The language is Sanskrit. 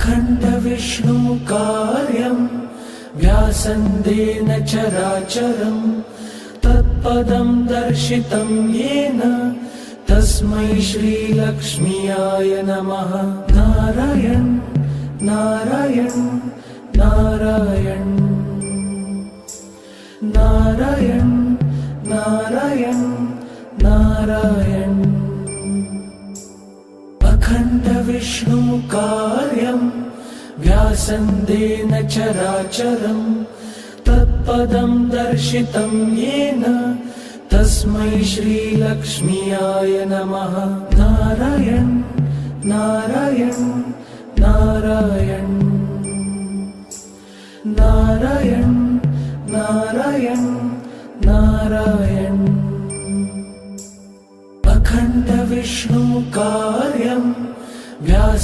अखण्डविष्णुकार्यं व्यासन्देन चराचरं तत्पदं दर्शितं येन तस्मै श्रीलक्ष्म्याय नमः। नारायण नारायण नारायण नारायण नारायण नारायण। अखण्डविष्णुकार्यं व्यासन्देन चराचरं तत्पदं दर्शितं येन तस्मै श्रीलक्ष्म्याय नमः। नारायण नारायण नारायण नारायण नारायण नारायण। अखण्डविष्णुकार्यं व्यास